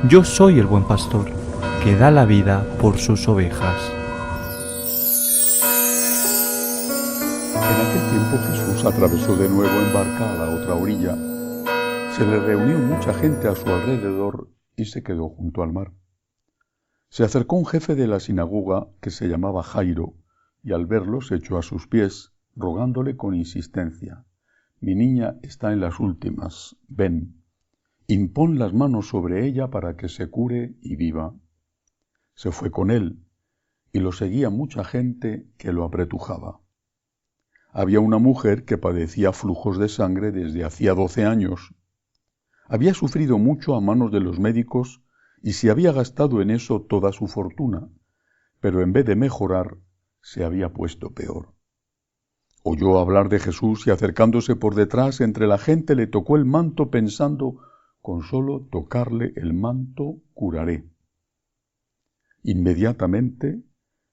Yo soy el buen pastor, que da la vida por sus ovejas. En aquel tiempo Jesús atravesó de nuevo en barca a la otra orilla. Se le reunió mucha gente a su alrededor y se quedó junto al mar. Se acercó un jefe de la sinagoga que se llamaba Jairo, y al verlo se echó a sus pies, rogándole con insistencia: «Mi niña está en las últimas, ven, impón las manos sobre ella para que se cure y viva». Se fue con él, y lo seguía mucha gente que lo apretujaba. Había una mujer que padecía flujos de sangre desde hacía 12 años. Había sufrido mucho a manos de los médicos y se había gastado en eso toda su fortuna, pero en vez de mejorar, se había puesto peor. Oyó hablar de Jesús y acercándose por detrás entre la gente le tocó el manto pensando: «Con solo tocarle el manto curaré». Inmediatamente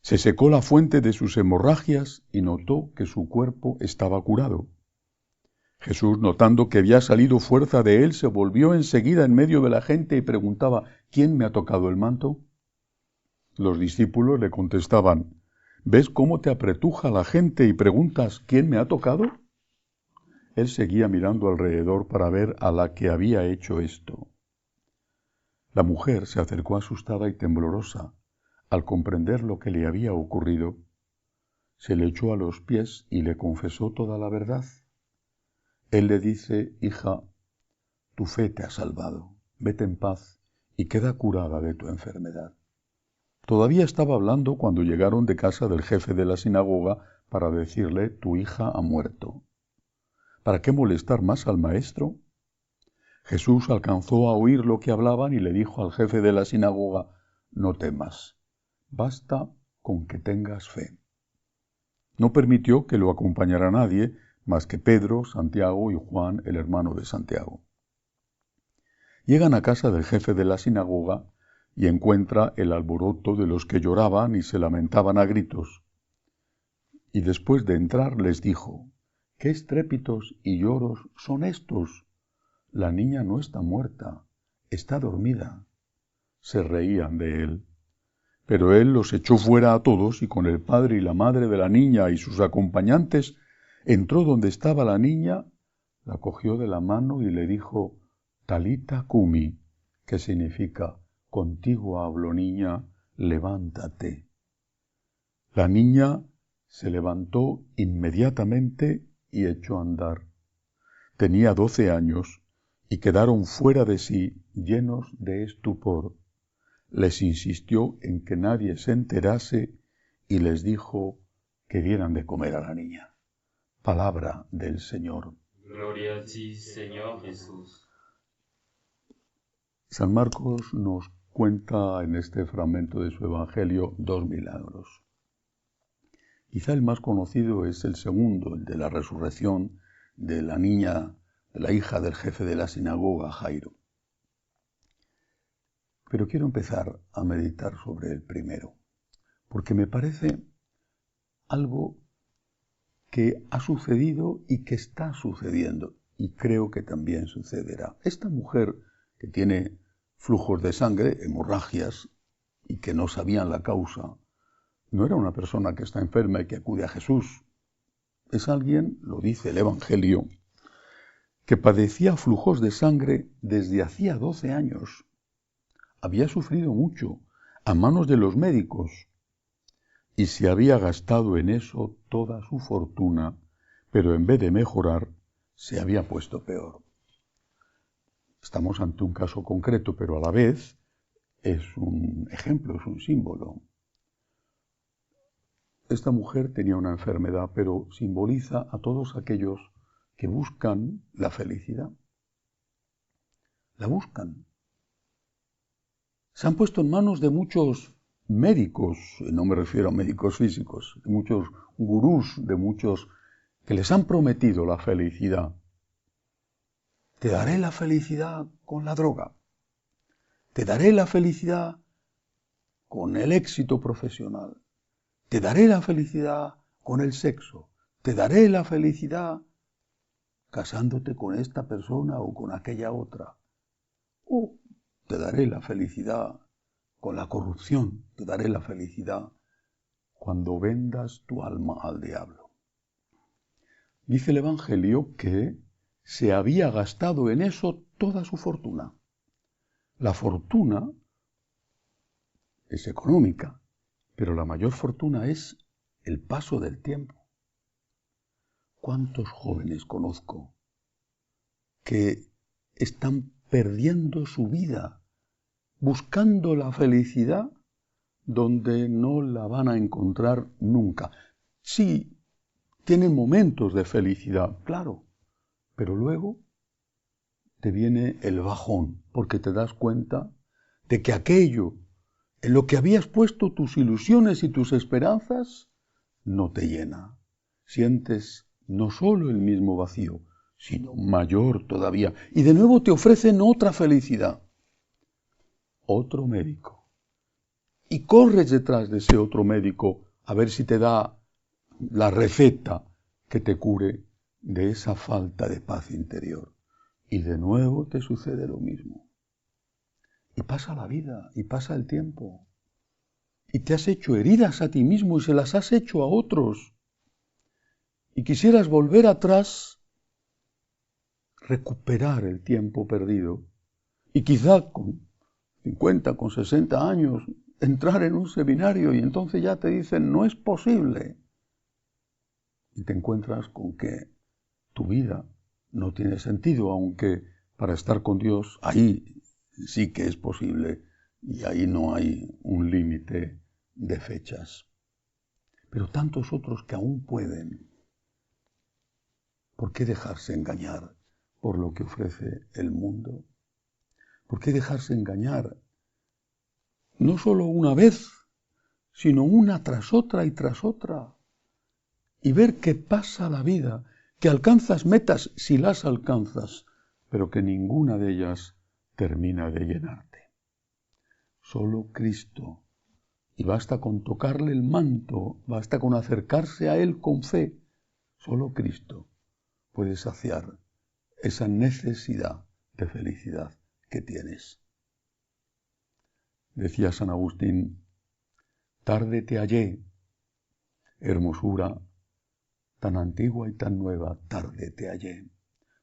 se secó la fuente de sus hemorragias y notó que su cuerpo estaba curado. Jesús, notando que había salido fuerza de él, se volvió enseguida en medio de la gente y preguntaba: «¿Quién me ha tocado el manto?». Los discípulos le contestaban: «¿Ves cómo te apretuja la gente y preguntas: ¿quién me ha tocado?». Él seguía mirando alrededor para ver a la que había hecho esto. La mujer se acercó asustada y temblorosa al comprender lo que le había ocurrido. Se le echó a los pies y le confesó toda la verdad. Él le dice: «Hija, tu fe te ha salvado, vete en paz y queda curada de tu enfermedad». Todavía estaba hablando cuando llegaron de casa del jefe de la sinagoga para decirle: «Tu hija ha muerto». ¿Para qué molestar más al maestro? Jesús alcanzó a oír lo que hablaban y le dijo al jefe de la sinagoga: «No temas, basta con que tengas fe». No permitió que lo acompañara nadie más que Pedro, Santiago y Juan, el hermano de Santiago. Llegan a casa del jefe de la sinagoga y encuentra el alboroto de los que lloraban y se lamentaban a gritos. Y después de entrar les dijo: «¿Qué estrépitos y lloros son estos? La niña no está muerta, está dormida». Se reían de él. Pero él los echó fuera a todos y con el padre y la madre de la niña y sus acompañantes entró donde estaba la niña, la cogió de la mano y le dijo: «Talita cumi», que significa: «Contigo hablo, niña, levántate». La niña se levantó inmediatamente y echó a andar. Tenía 12 años y quedaron fuera de sí, llenos de estupor. Les insistió en que nadie se enterase y les dijo que dieran de comer a la niña. Palabra del Señor. Gloria a ti, Señor Jesús. San Marcos nos cuenta en este fragmento de su Evangelio 2 milagros. Quizá el más conocido es el segundo, el de la resurrección de la niña, de la hija del jefe de la sinagoga, Jairo. Pero quiero empezar a meditar sobre el primero, porque me parece algo que ha sucedido y que está sucediendo, y creo que también sucederá. Esta mujer que tiene flujos de sangre, hemorragias, y que no sabían la causa, no era una persona que está enferma y que acude a Jesús. Es alguien, lo dice el Evangelio, que padecía flujos de sangre desde hacía 12 años. Había sufrido mucho a manos de los médicos y se había gastado en eso toda su fortuna, pero en vez de mejorar, se había puesto peor. Estamos ante un caso concreto, pero a la vez es un ejemplo, es un símbolo. Esta mujer tenía una enfermedad, pero simboliza a todos aquellos que buscan la felicidad. La buscan. Se han puesto en manos de muchos médicos, no me refiero a médicos físicos, de muchos gurús, de muchos que les han prometido la felicidad. Te daré la felicidad con la droga. Te daré la felicidad con el éxito profesional. Te daré la felicidad con el sexo. Te daré la felicidad casándote con esta persona o con aquella otra. te daré la felicidad con la corrupción, te daré la felicidad cuando vendas tu alma al diablo. Dice el Evangelio que se había gastado en eso toda su fortuna. La fortuna es económica, pero la mayor fortuna es el paso del tiempo. ¿Cuántos jóvenes conozco que están perdiendo su vida buscando la felicidad donde no la van a encontrar nunca? Sí, tienen momentos de felicidad, claro, pero luego te viene el bajón, porque te das cuenta de que aquello en lo que habías puesto tus ilusiones y tus esperanzas no te llena. Sientes no solo el mismo vacío, sino mayor todavía. Y de nuevo te ofrecen otra felicidad, otro médico. Y corres detrás de ese otro médico a ver si te da la receta que te cure de esa falta de paz interior. Y de nuevo te sucede lo mismo. Y pasa la vida, y pasa el tiempo. Y te has hecho heridas a ti mismo y se las has hecho a otros. Y quisieras volver atrás, recuperar el tiempo perdido. Y quizá con 50, con 60 años, entrar en un seminario y entonces ya te dicen, no es posible. Y te encuentras con que tu vida no tiene sentido, aunque para estar con Dios, ahí sí que es posible y ahí no hay un límite de fechas. Pero tantos otros que aún pueden. ¿Por qué dejarse engañar por lo que ofrece el mundo? ¿Por qué dejarse engañar no solo una vez, sino una tras otra y tras otra? Y ver que pasa la vida, que alcanzas metas si las alcanzas, pero que ninguna de ellas termina de llenarte. Solo Cristo, y basta con tocarle el manto, basta con acercarse a Él con fe, solo Cristo puede saciar esa necesidad de felicidad que tienes. Decía San Agustín, tarde te hallé, hermosura tan antigua y tan nueva, tarde te hallé.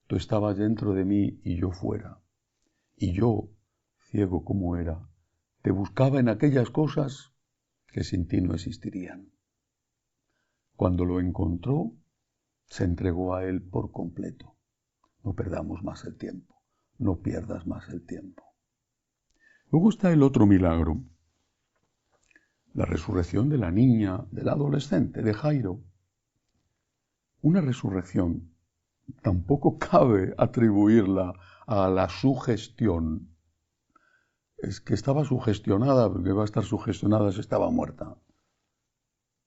Tú estabas dentro de mí y yo fuera. Y yo, ciego como era, te buscaba en aquellas cosas que sin ti no existirían. Cuando lo encontró, se entregó a él por completo. No perdamos más el tiempo, no pierdas más el tiempo. Luego está el otro milagro, la resurrección de la niña, del adolescente, de Jairo. Una resurrección tampoco cabe atribuirla a la sugestión. Es que estaba sugestionada, porque va a estar sugestionada si estaba muerta.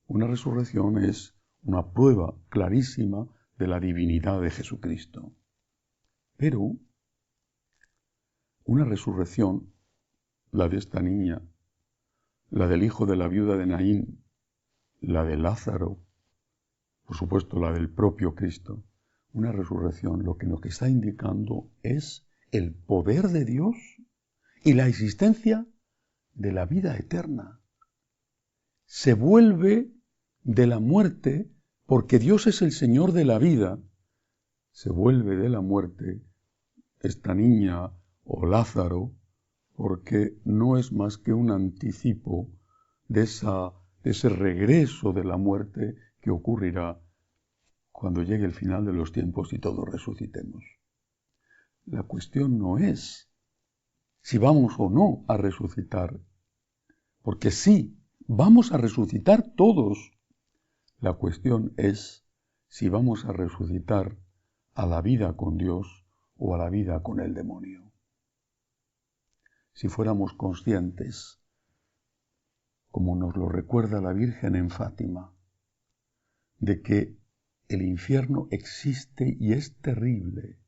Una resurrección es una prueba clarísima de la divinidad de Jesucristo. Pero una resurrección, la de esta niña, la del hijo de la viuda de Naín, la de Lázaro, por supuesto la del propio Cristo, una resurrección lo que está indicando es el poder de Dios y la existencia de la vida eterna. Se vuelve de la muerte porque Dios es el Señor de la vida. Se vuelve de la muerte esta niña o Lázaro porque no es más que un anticipo de ese regreso de la muerte que ocurrirá cuando llegue el final de los tiempos y todos resucitemos. La cuestión no es si vamos o no a resucitar, porque sí, vamos a resucitar todos. La cuestión es si vamos a resucitar a la vida con Dios o a la vida con el demonio. Si fuéramos conscientes, como nos lo recuerda la Virgen en Fátima, de que el infierno existe y es terrible,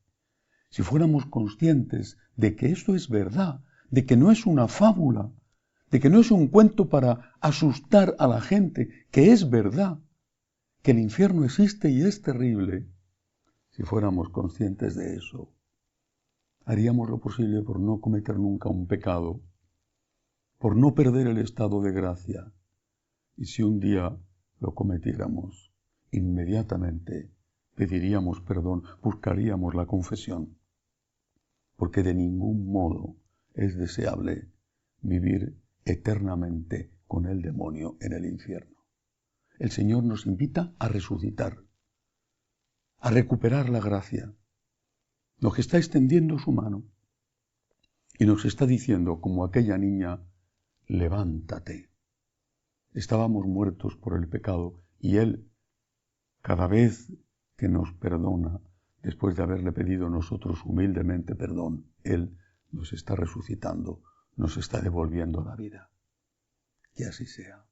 si fuéramos conscientes de que esto es verdad, de que no es una fábula, de que no es un cuento para asustar a la gente, que es verdad, que el infierno existe y es terrible, si fuéramos conscientes de eso, haríamos lo posible por no cometer nunca un pecado, por no perder el estado de gracia. Y si un día lo cometiéramos, inmediatamente pediríamos perdón, buscaríamos la confesión, porque de ningún modo es deseable vivir eternamente con el demonio en el infierno. El Señor nos invita a resucitar, a recuperar la gracia. Nos está extendiendo su mano y nos está diciendo, como aquella niña, levántate. Estábamos muertos por el pecado y Él, cada vez que nos perdona, después de haberle pedido nosotros humildemente perdón, Él nos está resucitando, nos está devolviendo la vida. Que así sea.